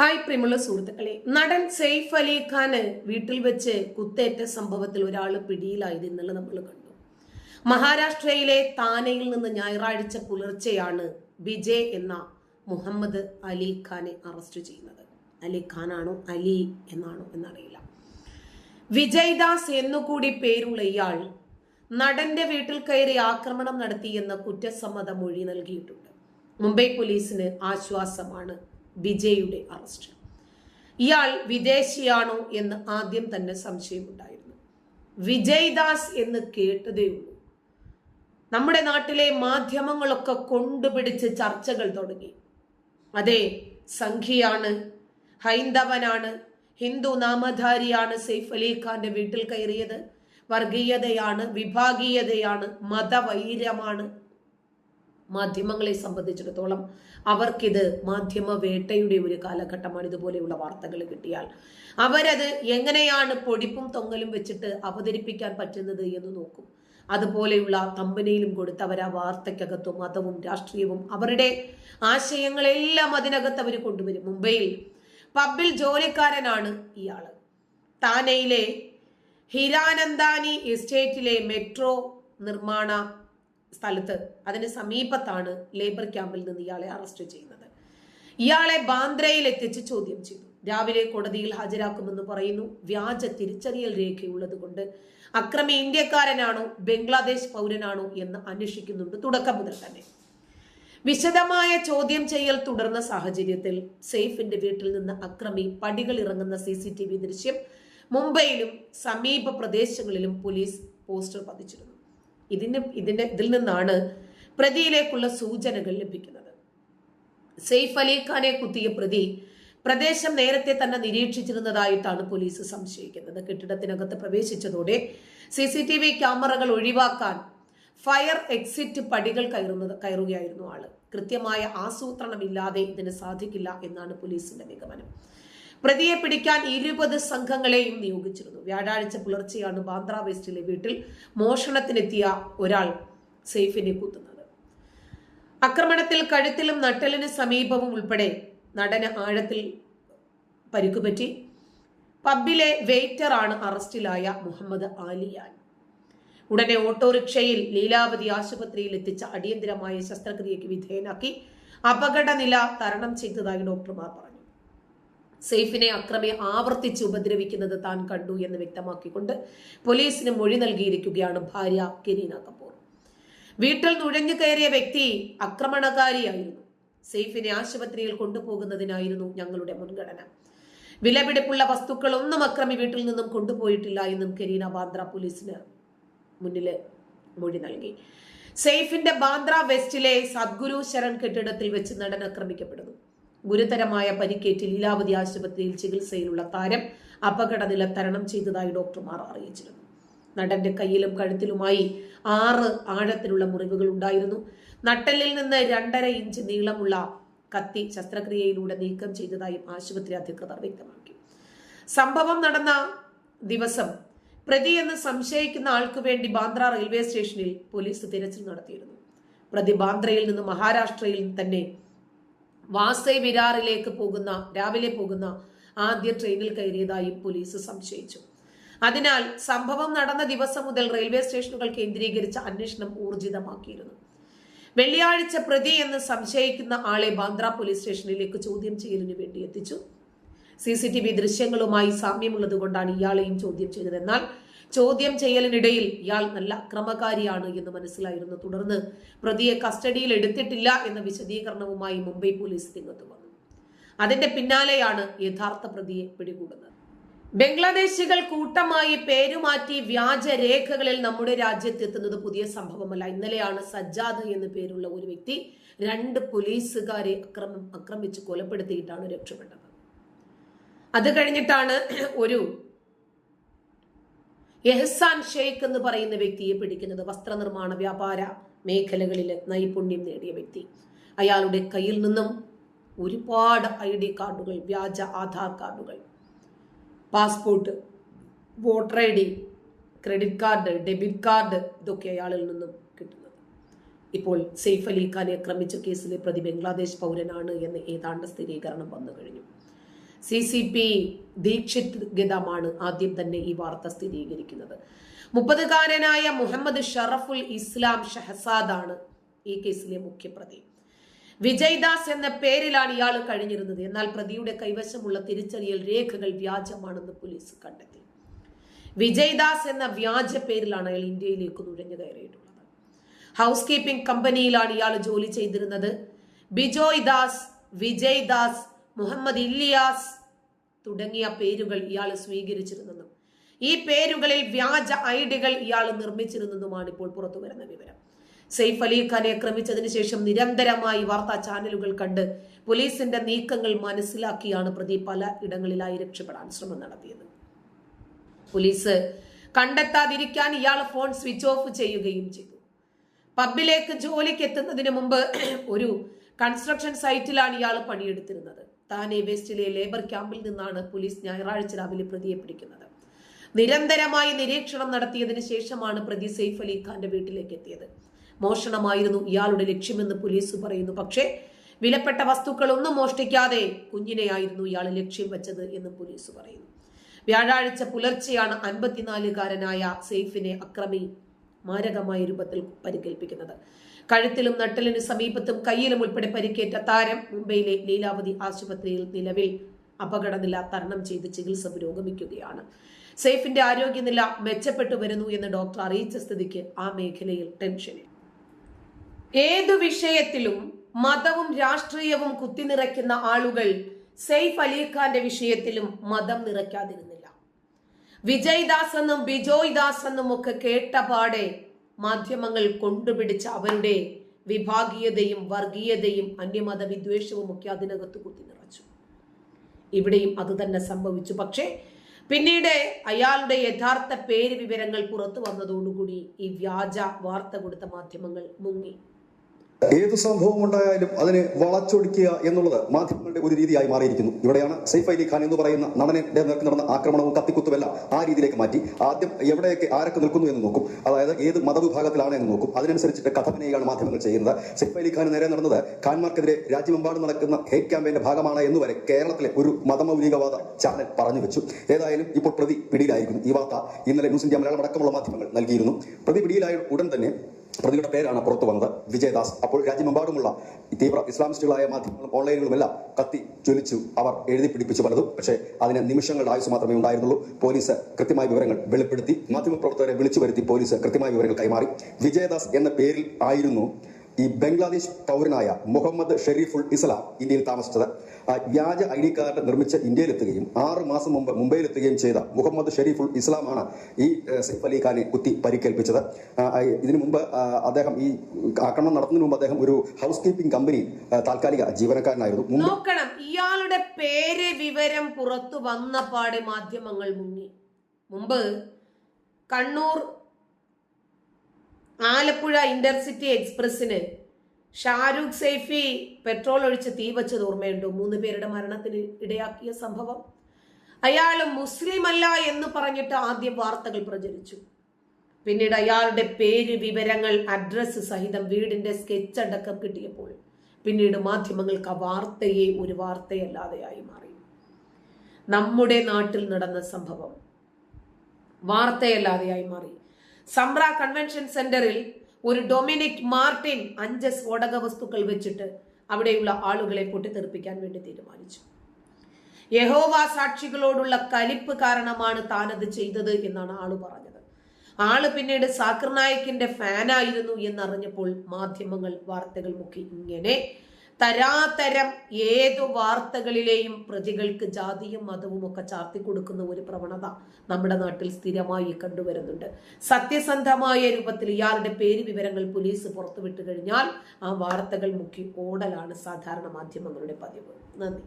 Hi പ്രിയമുള്ള സുഹൃത്തുക്കളെ, നടൻ സെയ്ഫ് അലി ഖാന് വീട്ടിൽ വെച്ച് കുത്തേറ്റ സംഭവത്തിൽ ഒരാൾ പിടിയിലായത് ഇന്നലെ നമ്മൾ കണ്ടു. മഹാരാഷ്ട്രയിലെ താനെയിൽ നിന്ന് ഞായറാഴ്ച പുലർച്ചെയാണ് വിജയ് എന്ന മുഹമ്മദ് അലി ഖാനെ അറസ്റ്റ് ചെയ്യുന്നത്. അലി ഖാനാണോ അലി എന്നാണോ എന്നറിയില്ല. വിജയ് ദാസ് എന്നുകൂടി പേരുള്ള ഇയാൾ നടന്റെ വീട്ടിൽ കയറി ആക്രമണം നടത്തിയെന്ന കുറ്റസമ്മത മൊഴി നൽകിയിട്ടുണ്ട്. മുംബൈ പോലീസിന് ആശ്വാസമാണ് വിജയുടെ അറസ്റ്റ്. ഇയാൾ വിദേശിയാണോ എന്ന് ആദ്യം തന്നെ സംശയമുണ്ടായിരുന്നു. വിജയ് ദാസ് എന്ന് കേട്ടതേ ഉള്ളൂ. നമ്മുടെ നാട്ടിലെ മാധ്യമങ്ങളൊക്കെ കൊണ്ടുപിടിച്ച് ചർച്ചകൾ തുടങ്ങി. അതെ, സംഘിയാണ്, ഹൈന്ദവനാണ്, ഹിന്ദു നാമധാരിയാണ് സെയ്ഫ് അലി ഖാന്റെ വീട്ടിൽ കയറിയത്, വർഗീയതയാണ്, വിഭാഗീയതയാണ്, മതവൈര്യമാണ്. മാധ്യമങ്ങളെ സംബന്ധിച്ചിടത്തോളം അവർക്കിത് മാധ്യമ വേട്ടയുടെ ഒരു കാലഘട്ടമാണ്. ഇതുപോലെയുള്ള വാർത്തകൾ കിട്ടിയാൽ അവരത് എങ്ങനെയാണ് പൊടിപ്പും തൊങ്ങലും വെച്ചിട്ട് അവതരിപ്പിക്കാൻ പറ്റുന്നത് എന്ന് നോക്കും. അതുപോലെയുള്ള തമ്പനയിലും കൊടുത്ത് അവർ ആ വാർത്തയ്ക്കകത്തും മതവും രാഷ്ട്രീയവും അവരുടെ ആശയങ്ങളെല്ലാം അതിനകത്ത് അവർ കൊണ്ടുവരും. മുംബൈയിൽ പബ്ബിൽ ജോലിക്കാരനാണ് ഇയാള്. താനെയിലെ ഹിരാനന്ദാനി എസ്റ്റേറ്റിലെ മെട്രോ നിർമ്മാണ സ്ഥലത്ത് അതിന് സമീപത്താണ് ലേബർ ക്യാമ്പിൽ നിന്ന് ഇയാളെ അറസ്റ്റ് ചെയ്യുന്നത്. ഇയാളെ ബാന്ദ്രയിൽ എത്തിച്ച് ചോദ്യം ചെയ്തു. രാവിലെ കോടതിയിൽ ഹാജരാക്കുമെന്ന് പറയുന്നു. വ്യാജ തിരിച്ചറിയൽ രേഖയുള്ളത് കൊണ്ട് അക്രമി ഇന്ത്യക്കാരനാണോ ബംഗ്ലാദേശ് പൗരനാണോ എന്ന് അന്വേഷിക്കുന്നുണ്ട് തുടക്കം മുതൽ തന്നെ. വിശദമായ ചോദ്യം ചെയ്യൽ തുടർന്ന സാഹചര്യത്തിൽ സെയ്ഫിന്റെ വീട്ടിൽ നിന്ന് അക്രമി പടികൾ ഇറങ്ങുന്ന CCTV ദൃശ്യം മുംബൈയിലും സമീപ പ്രദേശങ്ങളിലും പോലീസ് പോസ്റ്റർ പതിച്ചിരുന്നു. ഇതിൽ നിന്നാണ് പ്രതിയിലേക്കുള്ള സൂചനകൾ ലഭിക്കുന്നത്. സെയ്ഫ് അലി ഖാനെ കുത്തിയ പ്രതി പ്രദേശം നേരത്തെ തന്നെ നിരീക്ഷിച്ചിരുന്നതായിട്ടാണ് പോലീസ് സംശയിക്കുന്നത്. കെട്ടിടത്തിനകത്ത് പ്രവേശിച്ചതോടെ CCTV ക്യാമറകൾ ഒഴിവാക്കാൻ ഫയർ എക്സിറ്റ് പടികൾ കയറുകയായിരുന്നു ആള്. കൃത്യമായ ആസൂത്രണമില്ലാതെ ഇതിന് സാധിക്കില്ല എന്നാണ് പോലീസിന്റെ നിഗമനം. പ്രതിയെ പിടിക്കാൻ 20 സംഘങ്ങളെയും നിയോഗിച്ചിരുന്നു. വ്യാഴാഴ്ച പുലർച്ചെയാണ് ബാന്ദ്ര വെസ്റ്റിലെ വീട്ടിൽ മോഷണത്തിനെത്തിയ ഒരാൾ സെയ്ഫിനെ കുത്തുന്നത്. ആക്രമണത്തിൽ കഴുത്തിലും നട്ടലിന് സമീപവും ഉൾപ്പെടെ നടന് ആഴത്തിൽ പരിക്കുപറ്റി. പബ്ബിലെ വെയിറ്ററാണ് അറസ്റ്റിലായ മുഹമ്മദ് ആലിയാൻ. ഉടനെ ഓട്ടോറിക്ഷയിൽ ലീലാവതി ആശുപത്രിയിൽ എത്തിച്ച അടിയന്തരമായ ശസ്ത്രക്രിയയ്ക്ക് വിധേയനാക്കി. അപകടനില തരണം ചെയ്തതായി ഡോക്ടർമാർ പറഞ്ഞു. സെയ്ഫിനെ അക്രമി ആവർത്തിച്ച് ഉപദ്രവിക്കുന്നത് താൻ കണ്ടു എന്ന് വ്യക്തമാക്കിക്കൊണ്ട് പോലീസിന് മൊഴി നൽകിയിരിക്കുകയാണ് ഭാര്യ കരീന കപൂർ. വീട്ടിൽ നുഴഞ്ഞു കയറിയ വ്യക്തി ആക്രമണകാരിയായിരുന്നു. സെയ്ഫിനെ ആശുപത്രിയിൽ കൊണ്ടുപോകുന്നതിനായിരുന്നു ഞങ്ങളുടെ മുൻഗണന. വിലപിടിപ്പുള്ള വസ്തുക്കളൊന്നും അക്രമി വീട്ടിൽ നിന്നും കൊണ്ടുപോയിട്ടില്ല എന്നും കരീന ബാന്ദ്ര പോലീസിന് മുന്നില് മൊഴി നൽകി. സെയ്ഫിന്റെ ബാന്ദ്ര വെസ്റ്റിലെ സദ്ഗുരു ശരൺ കെട്ടിടത്തിൽ വെച്ച് നടൻ ആക്രമിക്കപ്പെടുന്നു. ഗുരുതരമായ പരിക്കേറ്റ് ലീലാവതി ആശുപത്രിയിൽ ചികിത്സയിലുള്ള താരം അപകടനില തരണം ചെയ്തതായി ഡോക്ടർമാർ അറിയിച്ചിരുന്നു. നടന്റെ കയ്യിലും കഴുത്തിലുമായി 6 ആഴത്തിലുള്ള മുറിവുകൾ ഉണ്ടായിരുന്നു. നട്ടെല്ലിൽ നിന്ന് 2.5 ഇഞ്ച് നീളമുള്ള കത്തി ശസ്ത്രക്രിയയിലൂടെ നീക്കം ചെയ്തതായും ആശുപത്രി അധികൃതർ വ്യക്തമാക്കി. സംഭവം നടന്ന ദിവസം പ്രതി എന്ന് സംശയിക്കുന്ന ആൾക്ക് വേണ്ടി ബാന്ദ്ര റെയിൽവേ സ്റ്റേഷനിൽ പോലീസ് തിരച്ചിൽ നടത്തിയിരുന്നു. പ്രതി ബാന്ദ്രയിൽ നിന്ന് മഹാരാഷ്ട്രയിൽ തന്നെ വാസൈ വിരാറിലേക്ക് രാവിലെ പോകുന്ന ആദ്യ ട്രെയിനിൽ കയറിയതായും പോലീസ് സംശയിച്ചു. അതിനാൽ സംഭവം നടന്ന ദിവസം മുതൽ റെയിൽവേ സ്റ്റേഷനുകൾ കേന്ദ്രീകരിച്ച അന്വേഷണം ഊർജിതമാക്കിയിരുന്നു. വെള്ളിയാഴ്ച പ്രതി എന്ന് സംശയിക്കുന്ന ആളെ ബാന്ദ്ര പോലീസ് സ്റ്റേഷനിലേക്ക് ചോദ്യം ചെയ്യലിന് വേണ്ടി എത്തിച്ചു. CCTV ദൃശ്യങ്ങളുമായി സാമ്യമുള്ളത് കൊണ്ടാണ് ഇയാളെയും ചോദ്യം ചെയ്തത്. എന്നാൽ ചോദ്യം ചെയ്യലിനിടയിൽ ഇയാൾ നല്ല അക്രമകാരിയാണ് എന്ന് മനസ്സിലായിരുന്നു. തുടർന്ന് പ്രതിയെ കസ്റ്റഡിയിൽ എടുത്തിട്ടില്ല എന്ന വിശദീകരണവുമായി മുംബൈ പോലീസ് രംഗത്ത് വന്നു. അതിന്റെ പിന്നാലെയാണ് യഥാർത്ഥ പ്രതിയെ പിടികൂടുന്നത്. ബംഗ്ലാദേശികൾ കൂട്ടമായി പേരുമാറ്റി വ്യാജ രേഖകളിൽ നമ്മുടെ രാജ്യത്തെത്തുന്നത് പുതിയ സംഭവമല്ല. ഇന്നലെയാണ് സജ്ജാദ് എന്ന് പേരുള്ള ഒരു വ്യക്തി 2 പോലീസുകാരെ ആക്രമിച്ച് കൊലപ്പെടുത്തിയിട്ടാണ് രക്ഷപ്പെട്ടത്. അത് കഴിഞ്ഞിട്ടാണ് ഒരു എഹ്സാൻ ഷെയ്ഖ് എന്ന് പറയുന്ന വ്യക്തിയെ പിടിക്കുന്നത്. വസ്ത്രനിർമ്മാണ വ്യാപാര മേഖലകളിൽ നൈപുണ്യം നേടിയ വ്യക്തി. അയാളുടെ കയ്യിൽ നിന്നും ഒരുപാട് ID കാർഡുകൾ, വ്യാജ ആധാർ കാർഡുകൾ, passport, voter ID, credit card, debit card, ഇതൊക്കെ അയാളിൽ നിന്നും കിട്ടുന്നത്. ഇപ്പോൾ സെയ്ഫ് അലി ഖാനെ ആക്രമിച്ച കേസിലെ പ്രതി ബംഗ്ലാദേശ് പൗരനാണ് എന്ന് ഏതാണ്ട് സ്ഥിരീകരണം വന്നു കഴിഞ്ഞു. CCP ദീക്ഷിത് ഗിതമാണ് ആദ്യം തന്നെ ഈ വാർത്ത സ്ഥിരീകരിക്കുന്നത്. 30-കാരനായ മുഹമ്മദ് ഷറഫുൽ ഇസ്ലാം ഷഹസാദാണ് ഈ കേസിലെ മുഖ്യപ്രതി. വിജയ്ദാസ് എന്ന പേരിലാണ് ഇയാൾ കഴിഞ്ഞിരുന്നത്. എന്നാൽ പ്രതിയുടെ കൈവശമുള്ള തിരിച്ചറിയൽ രേഖകൾ വ്യാജമാണെന്ന് പോലീസ് കണ്ടെത്തി. വിജയ്ദാസ് എന്ന വ്യാജ പേരിലാണ് അയാൾ ഇന്ത്യയിലേക്ക് നുഴഞ്ഞു കയറിയിട്ടുള്ളത്. ഹൗസ് കീപ്പിംഗ് കമ്പനിയിലാണ് ഇയാൾ ജോലി ചെയ്തിരുന്നത്. ബിജോയ് ദാസ്, വിജയ് ദാസ്, മുഹമ്മദ് ഇല്ലിയാസ് തുടങ്ങിയ പേരുകൾ ഇയാൾ സ്വീകരിച്ചിരുന്നെന്നും ഈ പേരുകളിൽ വ്യാജ ഐഡികൾ ഇയാൾ നിർമ്മിച്ചിരുന്നതുമാണ് ഇപ്പോൾ പുറത്തു വരുന്ന വിവരം. സെയ്ഫ് അലി ഖാനെ ആക്രമിച്ചതിന് ശേഷം നിരന്തരമായി വാർത്താ ചാനലുകൾ കണ്ട് പോലീസിന്റെ നീക്കങ്ങൾ മനസ്സിലാക്കിയാണ് പ്രതി പല ഇടങ്ങളിലായി രക്ഷപ്പെടാൻ ശ്രമം നടത്തിയത്. പോലീസ് കണ്ടെത്താതിരിക്കാൻ ഇയാൾ ഫോൺ സ്വിച്ച് ഓഫ് ചെയ്യുകയും ചെയ്തു. പബ്ബിലേക്ക് ജോലിക്ക് എത്തുന്നതിന് മുമ്പ് ഒരു കൺസ്ട്രക്ഷൻ സൈറ്റിലാണ് ഇയാൾ പണിയെടുത്തിരുന്നത്. താനെ വെസ്റ്റിലെ ലേബർ ക്യാമ്പിൽ നിന്നാണ് പോലീസ് ഞായറാഴ്ച രാവിലെ പ്രതിയെ പിടിക്കുന്നത്. നിരന്തരമായി നിരീക്ഷണം നടത്തിയതിനു ശേഷമാണ് പ്രതി സെയ്ഫ് അലി ഖാന്റെ വീട്ടിലേക്ക് എത്തിയത്. മോഷണമായിരുന്നു ഇയാളുടെ ലക്ഷ്യമെന്ന് പോലീസ് പറയുന്നു. പക്ഷേ വിലപ്പെട്ട വസ്തുക്കളൊന്നും മോഷ്ടിക്കാതെ കുഞ്ഞിനെയായിരുന്നു ഇയാൾ ലക്ഷ്യം വെച്ചത് എന്ന് പോലീസ് പറയുന്നു. വ്യാഴാഴ്ച പുലർച്ചെയാണ് 54-കാരനായ സെയ്ഫിനെ അക്രമി മാരകമായ രൂപത്തിൽ പരിക്കേൽപ്പിക്കുന്നത്. കഴുത്തിലും നട്ടലിന് സമീപത്തും കയ്യിലും ഉൾപ്പെടെ പരിക്കേറ്റ താരം മുംബൈയിലെ ലീലാവതി ആശുപത്രിയിൽ നിലവിൽ അപകടനില തരണം ചെയ്ത് ചികിത്സ പുരോഗമിക്കുകയാണ്. സെയ്ഫിന്റെ ആരോഗ്യനില മെച്ചപ്പെട്ടു വരുന്നു എന്ന് ഡോക്ടർ അറിയിച്ച സ്ഥിതിക്ക് ആ മേഖലയിൽ ടെൻഷനിൽ. ഏതു വിഷയത്തിലും മതവും രാഷ്ട്രീയവും കുത്തിനിറയ്ക്കുന്ന ആളുകൾ സെയ്ഫ് അലി ഖാന്റെ വിഷയത്തിലും മതം നിറയ്ക്കാതിരുന്നില്ല. വിജയ്ദാസ് എന്നും ബിജോയ് ദാസ് എന്നും ഒക്കെ കേട്ടപാടെ മാധ്യമങ്ങൾ കൊണ്ടുപിടിച്ച അവരുടെ വിഭാഗീയതയും വർഗീയതയും അന്യമത വിദ്വേഷവും ഒക്കെ അതിനകത്ത് കുത്തിനിറച്ചു. ഇവിടെയും അത് തന്നെ സംഭവിച്ചു. പക്ഷേ പിന്നീട് അയാളുടെ യഥാർത്ഥ പേര് വിവരങ്ങൾ പുറത്തു വന്നതോടുകൂടി ഈ വ്യാജ വാർത്ത കൊടുത്ത മാധ്യമങ്ങൾ മുങ്ങി. ഏതു സംഭവം ഉണ്ടായാലും അതിനെ വളച്ചൊടിക്കുക എന്നുള്ളത് മാധ്യമങ്ങളുടെ ഒരു രീതിയായി മാറിയിരിക്കുന്നു. ഇവിടെയാണ് സെയ്ഫ് അലി ഖാൻ എന്ന് പറയുന്ന നടനെ നേർക്ക് നടന്ന ആക്രമണവും കത്തിക്കുത്തുമെല്ലാം ആ രീതിയിലേക്ക് മാറ്റി. ആദ്യം എവിടെയൊക്കെ ആരൊക്കെ നിൽക്കുന്നു എന്ന് നോക്കും, അതായത് ഏത് മതവിഭാഗത്തിലാണ് എന്ന് നോക്കും. അതിനനുസരിച്ചിട്ട് കഥമനയാണ് മാധ്യമങ്ങൾ ചെയ്യുന്നത്. സെയ്ഫ് അലി ഖാൻ നേരെ നടന്നത് ഖാൻമാർക്കെതിരെ രാജ്യമെമ്പാടും നടക്കുന്ന ഹേറ്റ് ക്യാമ്പയിന്റെ ഭാഗമാണ് എന്നുവരെ കേരളത്തിലെ ഒരു മതമൗലികവാദ ചാനൽ പറഞ്ഞു വെച്ചു. ഏതായാലും ഇപ്പോൾ പ്രതി പിടിയിലായിരിക്കുന്നു. ഈ വാർത്ത ഇന്നലെ ന്യൂസ് ഇന്ത്യ മലയാളം അടക്കമുള്ള മാധ്യമങ്ങൾ നൽകിയിരുന്നു. പ്രതി പിടിയിലായ ഉടൻ തന്നെ പ്രതിയുടെ പേരാണ് പുറത്തു വന്നത്, വിജയ്ദാസ്. അപ്പോൾ രാജ്യമെമ്പാടുമുള്ള തീവ്ര ഇസ്ലാമിസ്റ്റുകളായ മാധ്യമങ്ങളും ഓൺലൈനുകളും എല്ലാം കത്തി ജ്വലിച്ചു. അവർ എഴുതി പിടിപ്പിച്ചു പലതും. പക്ഷേ അതിന് നിമിഷങ്ങളുടെ ആയുസ് മാത്രമേ ഉണ്ടായിരുന്നുള്ളൂ. പോലീസ് കൃത്യമായ വിവരങ്ങൾ വെളിപ്പെടുത്തി. മാധ്യമപ്രവർത്തകരെ വിളിച്ചു വരുത്തി പോലീസ് കൃത്യമായ വിവരങ്ങൾ കൈമാറി. വിജയ്ദാസ് എന്ന പേരിൽ ആയിരുന്നു ഈ ബംഗ്ലാദേശ് പൗരനായ മുഹമ്മദ് ഷെരീഫുൽ ഇസ്ലാം ഇന്ത്യയിൽ താമസിച്ചത്. വ്യാജ ID കാർഡ് നിർമ്മിച്ച് ഇന്ത്യയിലെത്തുകയും 6 മാസം മുമ്പ് മുംബൈയിലെത്തുകയും ചെയ്ത മുഹമ്മദ് ഷെരീഫുൽ ഇസ്ലാമാണ് ഈ സെയ്ഫ് അലി ഖാനെ കുത്തി പരിക്കേൽപ്പിച്ചത്. ഇതിനു മുമ്പ് അദ്ദേഹം ഈ ആക്രമണം നടത്തുന്നതിന് മുമ്പ് അദ്ദേഹം ഒരു ഹൗസ് കീപ്പിംഗ് കമ്പനി താൽക്കാലിക ജീവനക്കാരനായിരുന്നു. നോക്കണം, ഇയാളുടെ പേര് വിവരം പുറത്തു വന്നപാടെ മാധ്യമങ്ങൾ മുങ്ങി. മുമ്പ് കണ്ണൂർ ആലപ്പുഴ ഇന്റർസിറ്റി എക്സ്പ്രസിന് ഷാരൂഖ് സൈഫി പെട്രോൾ ഒഴിച്ച് തീ വെച്ചത് ഓർമ്മയുണ്ടോ? 3 പേരുടെ മരണത്തിന് ഇടയാക്കിയ സംഭവം. അയാൾ മുസ്ലിം അല്ല എന്ന് പറഞ്ഞിട്ട് ആദ്യം വാർത്തകൾ പ്രചരിച്ചു. പിന്നീട് അയാളുടെ പേര് വിവരങ്ങൾ അഡ്രസ് സഹിതം വീടിന്റെ സ്കെച്ച് അടക്കം കിട്ടിയപ്പോൾ പിന്നീട് മാധ്യമങ്ങൾക്ക് ആ വാർത്തയെ ഒരു വാർത്തയല്ലാതെയായി മാറി. നമ്മുടെ നാട്ടിൽ നടന്ന സംഭവം വാർത്തയല്ലാതെയായി മാറി. സംബ്ര കൺവെൻഷൻ സെന്ററിൽ ഒരു ഡൊമിനിക് മാർട്ടിൻ 5 സ്ഫോടക വസ്തുക്കൾ വെച്ചിട്ട് അവിടെയുള്ള ആളുകളെ പൊട്ടിത്തെറിപ്പിക്കാൻ വേണ്ടി തീരുമാനിച്ചു. യഹോവ സാക്ഷികളോടുള്ള കലിപ്പ് കാരണമാണ് താനത് ചെയ്തത് എന്നാണ് ആള് പറഞ്ഞത്. ആള് പിന്നീട് സാക്കിർ നായിക്കിന്റെ ഫാനായിരുന്നു എന്നറിഞ്ഞപ്പോൾ മാധ്യമങ്ങൾ വാർത്തകൾ മുക്കി. ഇങ്ങനെ തരാതരം ഏതു വാർത്തകളിലെയും പ്രതികൾക്ക് ജാതിയും മതവും ഒക്കെ ചാർത്തി കൊടുക്കുന്ന ഒരു പ്രവണത നമ്മുടെ നാട്ടിൽ സ്ഥിരമായി കണ്ടുവരുന്നുണ്ട്. സത്യസന്ധമായ രൂപത്തിൽ ഇയാളുടെ പേര് വിവരങ്ങൾ പോലീസ് പുറത്തുവിട്ടു കഴിഞ്ഞാൽ ആ വാർത്തകൾ മുക്കി ഓടലാണ് സാധാരണ മാധ്യമങ്ങളുടെ പതിവ്. നന്ദി.